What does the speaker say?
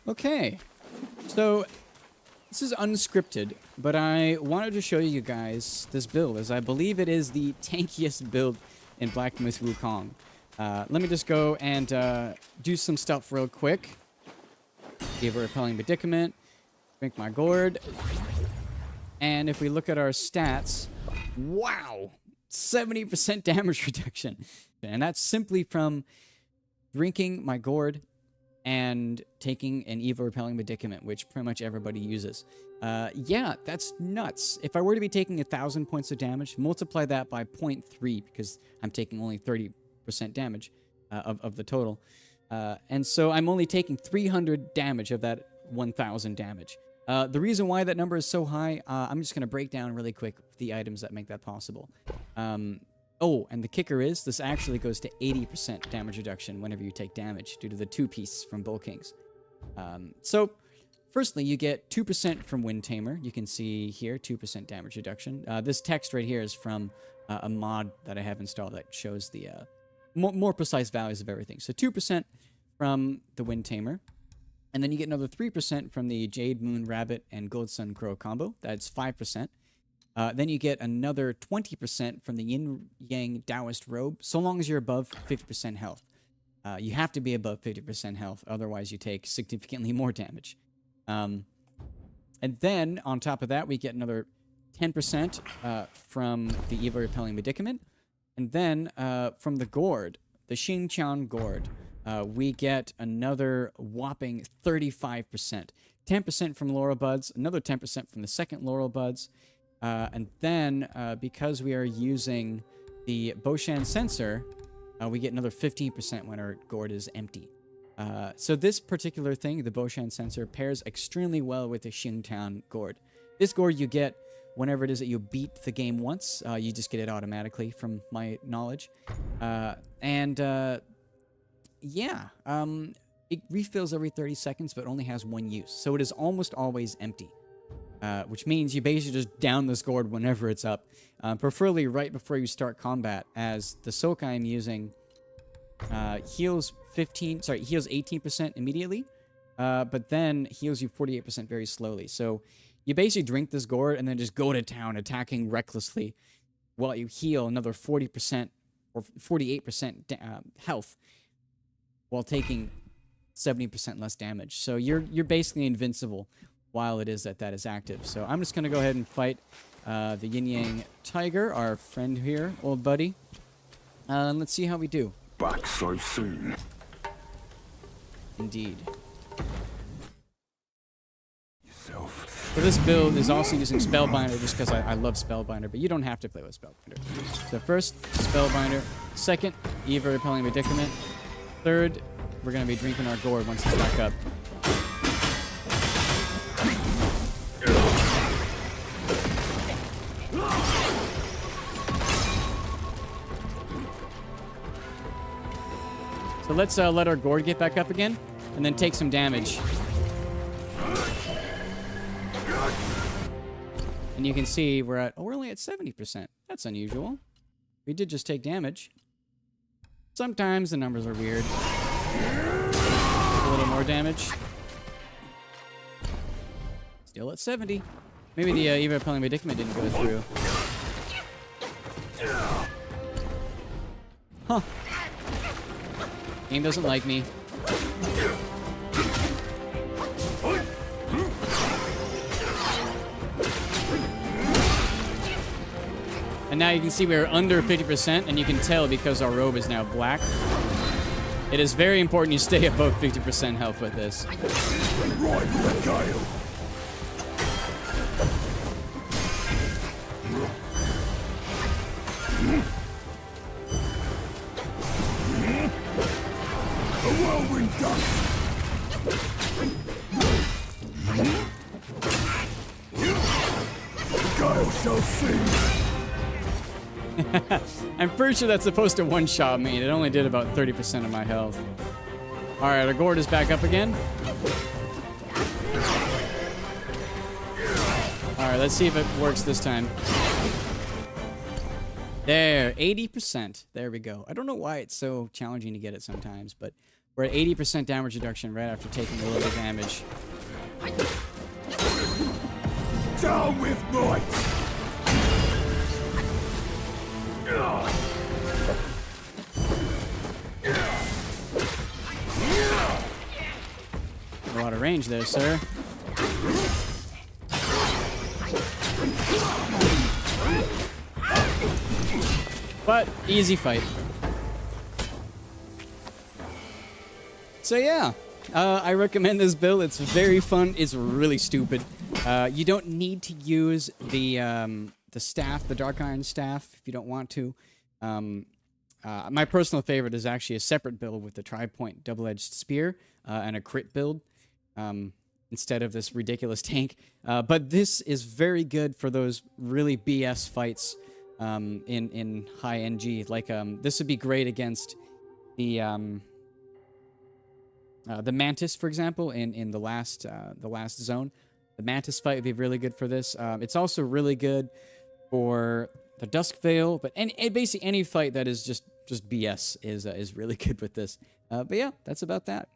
Okay, so this is unscripted, but I wanted to show you guys this build, as I believe it is the tankiest build in Black Myth Wukong. Let me just go and do some stuff real quick. Give a repelling predicament, drink my gourd, and if we look at our stats, wow, 70% damage reduction, and that's simply from drinking my gourd and taking an evil repelling predicament, which pretty much everybody uses. Yeah, that's nuts. If I were to be taking 1,000 points of damage, multiply that by 0.3 because I'm taking only 30% damage of the total. And so I'm only taking 300 damage of that 1,000 damage. The reason why that number is so high, I'm just going to break down really quick the items that make that possible. Oh, and the kicker is, this actually goes to 80% damage reduction whenever you take damage, due to the 2-piece from Bull Kings. So, firstly, you get 2% from Wind Tamer. You can see here, 2% damage reduction. This text right here is from a mod that I have installed that shows the more precise values of everything. So 2% from the Wind Tamer. And then you get another 3% from the Jade Moon Rabbit and Gold Sun Crow combo. That's 5%. Then you get another 20% from the Yin Yang Taoist Robe, so long as you're above 50% health. You have to be above 50% health, otherwise you take significantly more damage. And then, on top of that, we get another 10% from the Evil Repelling Predicament. And then, from the Gourd, the Xingqiang Gourd, we get another whopping 35%. 10% from Laurel Buds, another 10% from the second Laurel Buds. And then, because we are using the Boshan Censer, we get another 15% when our gourd is empty. So this particular thing, the Boshan Censer, pairs extremely well with the Xingqiang gourd. This gourd you get whenever it is that you beat the game once. You just get it automatically, from my knowledge. Yeah, it refills every 30 seconds, but only has one use. So it is almost always empty. Which means you basically just down this gourd whenever it's up. Preferably right before you start combat, as the soak I'm using heals 18% immediately, but then heals you 48% very slowly. So you basically drink this gourd and then just go to town, attacking recklessly, while you heal another 40% or 48% health, while taking 70% less damage. So you're basically invincible while it is that is active. So I'm just going to go ahead and fight the Yin Yang Tiger, our friend here, old buddy. And let's see how we do. Back so soon. Indeed. Yourself. So this build is also using Spellbinder just because I love Spellbinder, but you don't have to play with Spellbinder. So first, Spellbinder. Second, Evil Repelling Predicament. Third, we're going to be drinking our gourd once it's back up. So let's let our gourd get back up again, and then take some damage. And you can see we're only at 70%. That's unusual. We did just take damage. Sometimes the numbers are weird. A little more damage. Still at 70. Maybe the Evil Repelling Predicament didn't go through. Huh. Game doesn't like me. And now you can see we're under 50%, and you can tell because our robe is now black. It is very important you stay above 50% health with this. A whirlwind duck. Guile shall sing. I'm pretty sure that's supposed to one-shot me. It only did about 30% of my health. Alright, our gourd is back up again. Alright, let's see if it works this time. There, 80%. There we go. I don't know why it's so challenging to get it sometimes, but We're at 80% damage reduction right after taking a little damage. Down with might! A lot of range there, sir. But easy fight. So yeah, I recommend this build. It's very fun. It's really stupid. You don't need to use the staff, the Dark Iron staff, if you don't want to. My personal favorite is actually a separate build with the tri-point double-edged spear and a crit build instead of this ridiculous tank. But this is very good for those really BS fights in high NG. Like this would be great against the Mantis, for example, in the last zone. The Mantis fight would be really good for this. It's also really good for the Dusk Veil, but basically any fight that is just BS is really good with this. But yeah, that's about that.